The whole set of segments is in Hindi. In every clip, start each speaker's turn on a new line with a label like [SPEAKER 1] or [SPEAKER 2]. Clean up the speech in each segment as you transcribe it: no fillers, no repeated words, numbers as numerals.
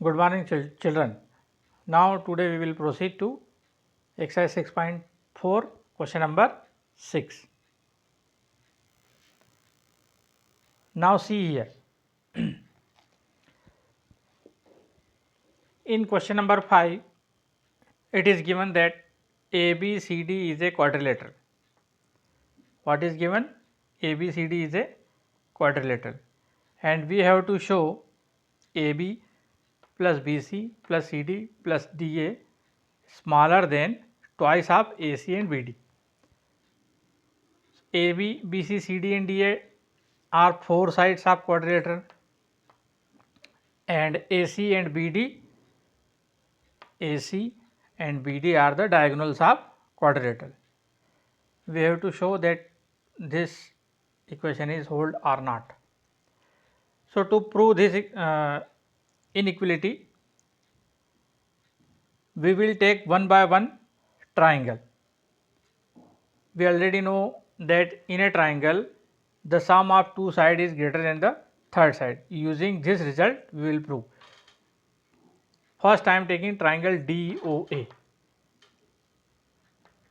[SPEAKER 1] Good morning, children. Now today we will proceed to exercise 6.4, question number 6. Now see here. In question number 5, it is given that ABCD is a quadrilateral. What is given? ABCD is a quadrilateral, and we have to show AB plus BC plus CD plus DA smaller than twice of AC and BD. AB, BC, CD and DA are four sides of quadrilateral, and AC and BD are the diagonals of quadrilateral. We have to show that this equation is hold or not. So to prove this inequality, we will take one by one triangle. We already know that in a triangle the sum of two sides is greater than the third side. Using this result we will prove. First I am taking triangle DOA.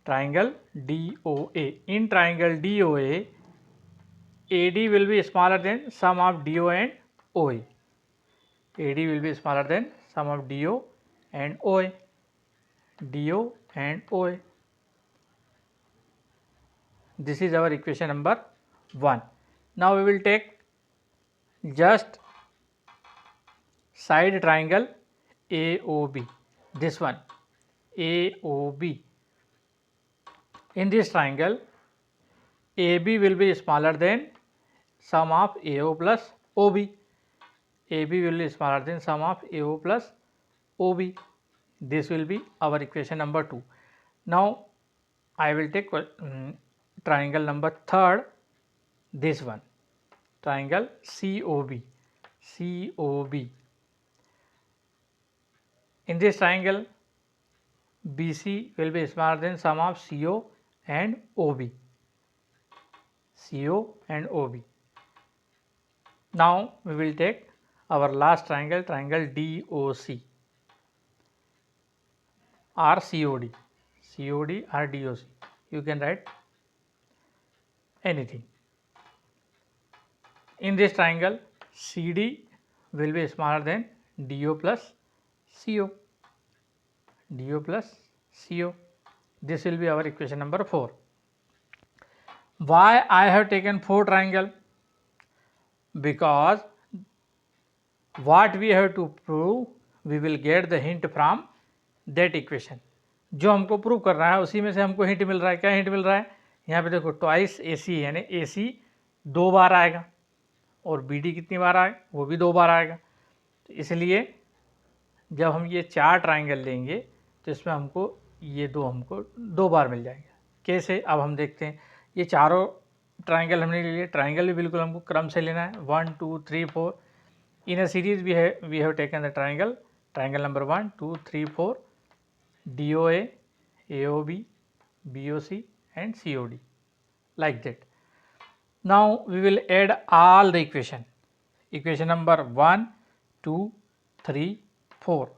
[SPEAKER 1] Triangle DOA. In triangle DOA, AD will be smaller than sum of DO and OA. AD will be smaller than sum of DO and OA. DO and OA. This is our equation number 1. Now we will take just side triangle AOB. This one AOB. In this triangle, AB will be smaller than sum of AO plus OB. AB will be smaller than sum of AO plus OB. This will be our equation number 2. Now I will take triangle number 3rd, this one, triangle COB. COB. In this triangle, BC will be smaller than sum of CO and OB. CO and OB. Now we will take our last triangle, triangle DOC or COD. COD or DOC. You can write anything. In this triangle, CD will be smaller than DO plus CO. DO plus CO. This will be our equation number 4. Why I have taken 4 triangle? Because what we have to prove, we will get the hint from that equation. जो हमको प्रूव करना है उसी में से हमको हिंट मिल रहा है. क्या हिंट मिल रहा है? यहाँ पे देखो ट्वाइस AC यानी AC 2 बार आएगा और BD कितनी बार आएगा? वो भी 2 बार आएगा. तो इसलिए जब हम ये 4 ट्राइंगल लेंगे तो इसमें हमको ये हमको 2 बार मिल जाएगा. कैसे? अब हम देखते हैं. ये चारों ट्राइंगल हमने ले लिए. ट्राइंगल भी बिल्कुल हमको क्रम से लेना है. 1 2 3 4 in a series we have taken the triangle number 1 2 3 4 DOA, AOB, BOC and COD, like that. Now we will add all the equation. Equation number 1 2 3 4.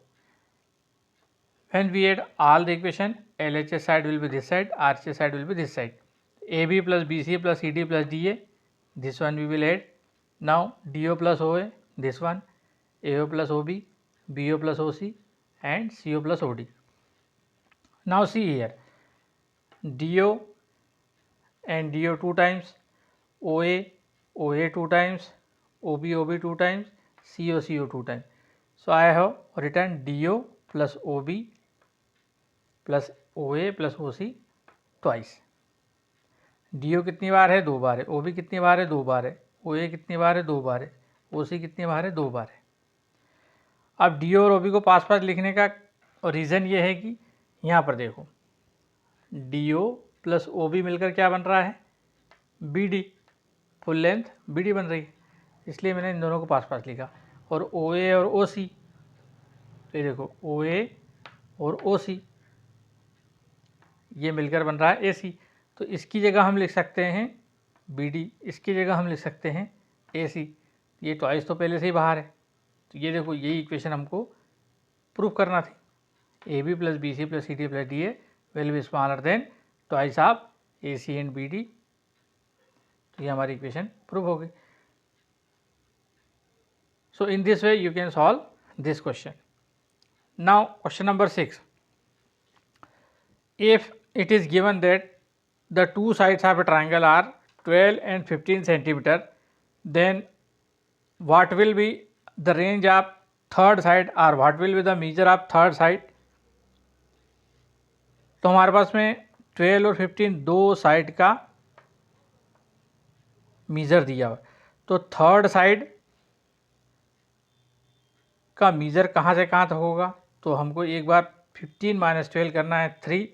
[SPEAKER 1] When we add all the equation, LHS side will be this side, RHS side will be this side. AB plus BC plus CD plus DA, this one we will add. Now DO plus OA, this one, AO plus OB, BO plus OC and CO plus OD. Now see here, DO and DO 2 times, OA 2 times, OB 2 times, CO 2 times. So I have written DO plus OB plus OA plus OC twice. DO कितनी बार है? 2 बार है. OB कितनी बार है? 2 बार है. OA कितनी बार है? 2 बार है. OC कितनी बार है? 2 बार है. अब DO और OB को पास पास लिखने का रीज़न ये है कि यहाँ पर देखो DO प्लस OB मिलकर क्या बन रहा है? BD. फुल लेंथ BD बन रही है, इसलिए मैंने इन दोनों को पास पास लिखा. और OA और OC, तो ये देखो OA और OC ये मिलकर बन रहा है AC. तो इसकी जगह हम लिख सकते हैं BD, इसकी जगह हम लिख सकते हैं AC. ये ट्वाइस तो पहले से ही बाहर है. तो ये देखो यही इक्वेशन हमको प्रूफ करना थी। A B plus B C plus C D plus D A will be smaller than twice of A C and B D. तो ये हमारी इक्वेशन प्रूव हो गई। So in this way you can solve this question. Now question number 6, if it is given that the two sides of a triangle are 12 and 15 centimeter, then what will be the range of third side or what will be the measure of third side? तो हमारे पास में 12 और 15 दो साइड का मीज़र दिया हुआ, तो थर्ड साइड का मीज़र कहाँ से कहाँ तक होगा? तो हमको एक बार 15 - 12 करना है 3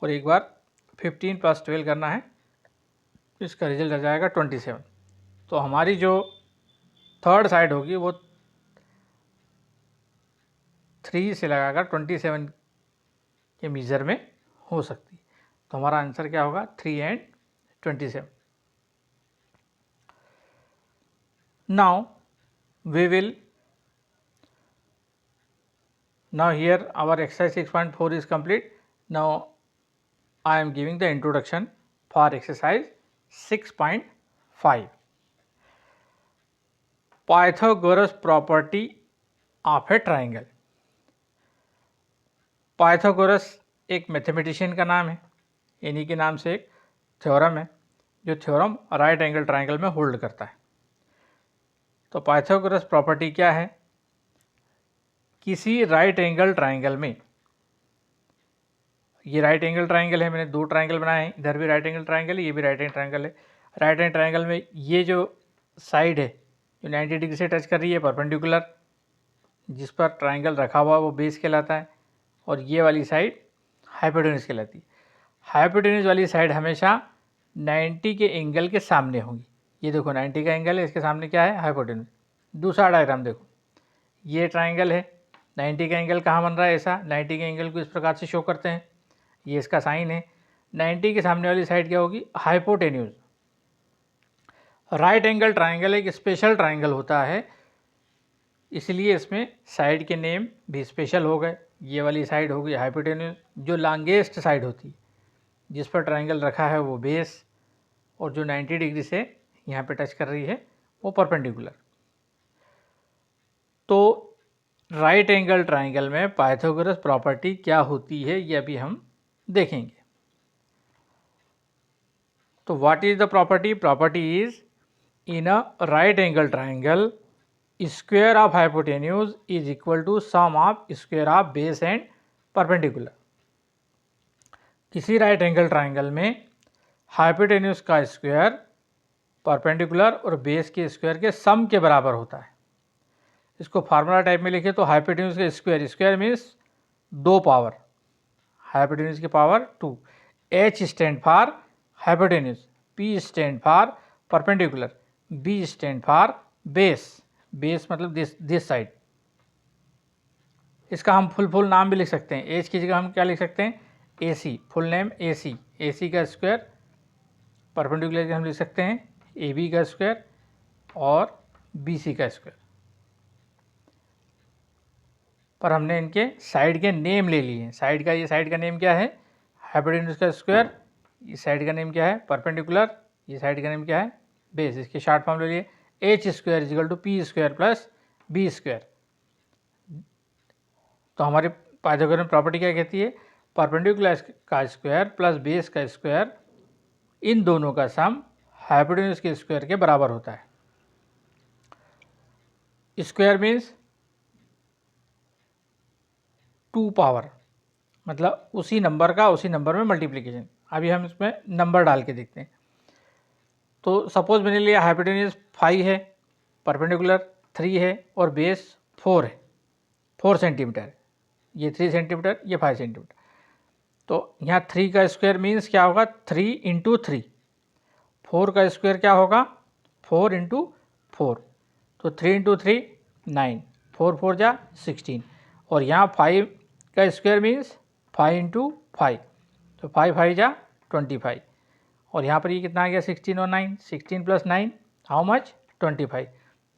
[SPEAKER 1] और एक बार 15 + 12 करना है, इसका रिजल्ट आ जाएगा 27। तो हमारी जो थर्ड साइड होगी वो 3 से लगाकर 27 के मीज़र में हो सकती है। तो हमारा आंसर क्या होगा? 3 and 27। Now we will now here our exercise 6.4 is complete. Now I am giving the introduction for exercise 6.5. Pythagoras property of a triangle. Pythagoras एक मैथमेटिशियन का नाम है, इन्हीं के नाम से एक थ्योरम है जो थ्योरम राइट एंगल ट्राइंगल में होल्ड करता है। तो पाइथागोरस प्रॉपर्टी क्या है? किसी राइट एंगल ट्राइंगल में, ये राइट एंगल ट्राइंगल है, मैंने दो ट्राइंगल बनाए हैं, इधर भी राइट एंगल ट्राइंगल है, ये भी राइट एंगल ट्राइंगल है। राइट एंगल ट्राइंगल में ये जो साइड है जो 90 डिग्री से टच कर रही है परपेंडिकुलर, जिस पर ट्राइंगल रखा हुआ है वो बेस कहलाता है, और ये वाली साइड हाइपोटेन्यूज कहलाती है। हाइपोटेन्यूज वाली साइड हमेशा 90 के एंगल के सामने होगी। ये देखो 90 का एंगल है, इसके सामने क्या है? हाइपोटेन्यूज। दूसरा डायग्राम देखो, ये ट्राइंगल है, 90 का एंगल कहाँ बन रहा है? ऐसा 90 के एंगल को इस प्रकार से शो करते हैं, ये इसका साइन है। 90 के सामने वाली साइड क्या होगी? हाइपोटेन्यूज। राइट एंगल ट्राइंगल एक स्पेशल ट्राइंगल होता है, इसलिए इसमें साइड के नेम भी स्पेशल हो गए। ये वाली साइड होगी हाइपोटेन्यूज, जो लॉन्गेस्ट साइड होती है, जिस पर ट्राइंगल रखा है वो बेस, और जो 90 डिग्री से यहाँ पे टच कर रही है वो परपेंडिकुलर। तो राइट एंगल ट्राइंगल में पाइथागोरस प्रॉपर्टी क्या होती है ये अभी हम देखेंगे। तो what is the property? Property is in a right angle triangle square of hypotenuse is equal to sum of square of base and perpendicular. किसी राइट एंगल ट्राइंगल में हाइपोटेन्यूज का स्क्वायर परपेंडिकुलर और बेस के स्क्वायर के सम के बराबर होता है। इसको फार्मूला टाइप में लिखे तो हाइपोटेन्यूज का square, square means 2 power, hypotenuse की power 2। H stand for hypotenuse, P stand for perpendicular, B stand for base. Base मतलब दिस साइड। इसका हम फुल नाम भी लिख सकते हैं। H की जगह हम क्या लिख सकते हैं? AC, full name AC। AC का स्क्वायर, परपेंडिकुलर के हम लिख सकते हैं AB का स्क्वायर और BC का स्क्वायर। पर हमने इनके साइड के नेम ले लिए हैं। साइड का, ये साइड का नेम क्या है? हाइपोटेन्यूज का स्क्वायर। इस साइड का नेम क्या है? परपेंडिकुलर। ये साइड का नेम क्या है? बेस। इसके शॉर्ट फॉर्म ले लिए H square is equal to P square plus B square. तो हमारी पाइथागोरस प्रॉपर्टी क्या कहती है? परपेंडिकुलर का स्क्वायर प्लस बेस का स्क्वायर, इन दोनों का सम हाइपोटेन्यूज के स्क्वायर के बराबर होता है। स्क्वायर मीन्स 2 पावर, मतलब उसी नंबर का उसी नंबर में मल्टीप्लिकेशन। अभी हम इसमें नंबर डाल के देखते हैं। तो सपोज मैंने लिया हाइपोटेन्यूज 5 है, परपेंडिकुलर 3 है और बेस 4 है, 4 सेंटीमीटर। ये 3 सेंटीमीटर, ये 5 सेंटीमीटर। तो यहाँ 3 का स्क्वायर मीन्स क्या होगा? 3 × 3। 4 का स्क्वायर क्या होगा? 4 × 4। तो 3 × 3 9, 4 4 जा 16। और यहाँ 5 का स्क्वायर मीन्स 5 × 5, तो 5 5 जा 25। और यहाँ पर ये कितना आ गया? 16 और 9, 16 + 9 हाउ मच? 25।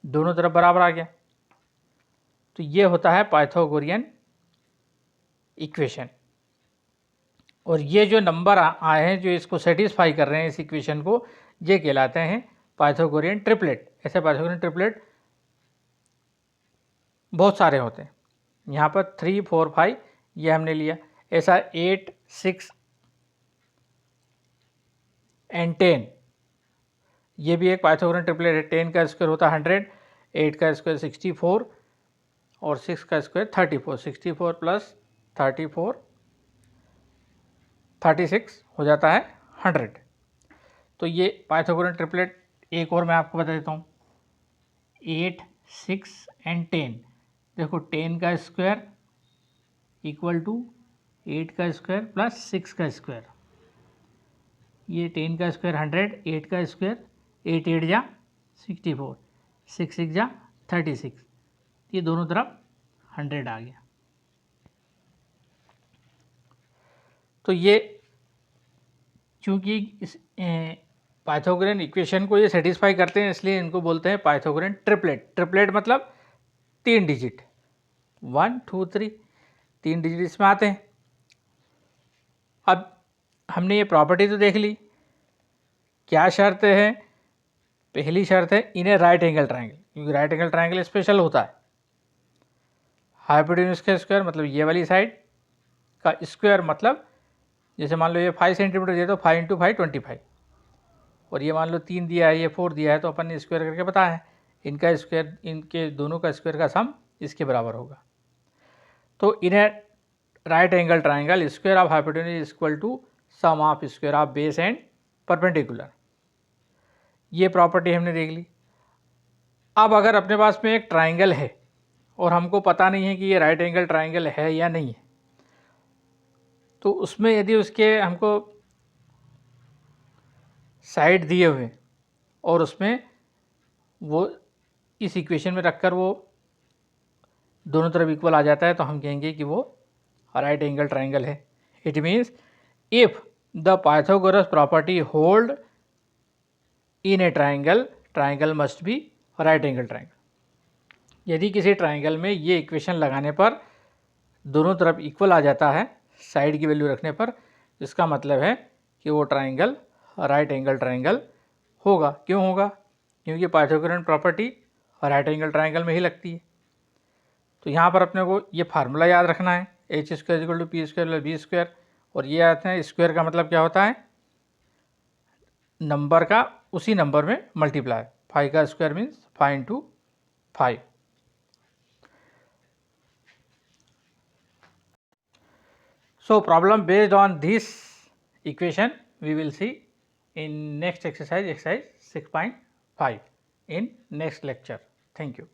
[SPEAKER 1] दोनों तरफ बराबर आ गया। तो ये होता है पाइथागोरियन इक्वेशन। और ये जो नंबर आए हैं जो इसको सेटिस्फाई कर रहे हैं इस इक्वेशन को, ये कहलाते हैं पाइथागोरियन ट्रिपलेट। ऐसे पाइथागोरियन ट्रिपलेट बहुत सारे होते हैं। यहाँ पर 3, 4, 5 ये हमने लिया। ऐसा 8, 6 एंड 10 ये भी एक पाइथागोरियन ट्रिपलेट है। 10 का स्क्वायर होता है 100, 8 का स्क्वायर 64 और 6 का स्क्वायर 34। 64 प्लस 34 36 हो जाता है 100। तो ये पाइथागोरियन ट्रिपलेट एक और मैं आपको बता देता हूँ, 8, 6 एंड 10। देखो 10 का स्क्वायर इक्वल टू 8 का स्क्वायर प्लस 6 का स्क्वायर। ये 10 का स्क्वायर 100, 8 का स्क्वायर 8 8 जा 64, 6 6 जा 36। ये दोनों तरफ 100 आ गया। तो ये चूँकि इस पाइथागोरियन इक्वेशन को ये सेटिस्फाई करते हैं, इसलिए इनको बोलते हैं पाइथागोरियन ट्रिपलेट। ट्रिपलेट मतलब 3 डिजिट, 1 2 3 3 डिजिट इसमें आते हैं। अब हमने ये प्रॉपर्टी तो देख ली। क्या शर्त है? पहली शर्त है इन्हें राइट एंगल ट्रायंगल, क्योंकि राइट एंगल ट्रायंगल स्पेशल होता है। हाइपोटेन्यूज का स्क्वायर मतलब ये वाली साइड का स्क्वायर, मतलब जैसे मान लो ये 5 सेंटीमीटर दिया तो 5 इंटू 5 25, और ये मान लो 3 दिया है, ये 4 दिया है, तो अपन ने स्क्वायर करके बताया है इनका स्क्वायर, इनके दोनों का स्क्वायर का सम इसके बराबर होगा। तो इन्हें right angle triangle square of hypotenuse equal to sum of square of base and perpendicular. ये प्रॉपर्टी हमने देख ली। अब अगर अपने पास में एक ट्रायंगल है और हमको पता नहीं है कि ये राइट एंगल ट्रायंगल है या नहीं है, तो उसमें यदि उसके हमको साइड दिए हुए और उसमें वो इस इक्वेशन में रखकर वो दोनों तरफ इक्वल आ जाता है, तो हम कहेंगे कि वो राइट एंगल ट्रायंगल है। It means if the Pythagoras property hold in A triangle, triangle must be right angle triangle. यदि किसी ट्रायंगल में ये इक्वेशन लगाने पर दोनों तरफ इक्वल आ जाता है साइड की वैल्यू रखने पर, इसका मतलब है कि वो ट्रायंगल राइट एंगल ट्रायंगल होगा। क्यों होगा? क्योंकि Pythagorean property right angle triangle में ही लगती है। तो यहाँ पर अपने को ये फार्मूला याद रखना है, H square equal to P square B square. और ये आते हैं स्क्वायर का मतलब क्या होता है? नंबर का उसी नंबर में मल्टीप्लाई। 5 का square means 5 into 5। So problem based on this equation we will see in next exercise, exercise 6.5 in next lecture. Thank you.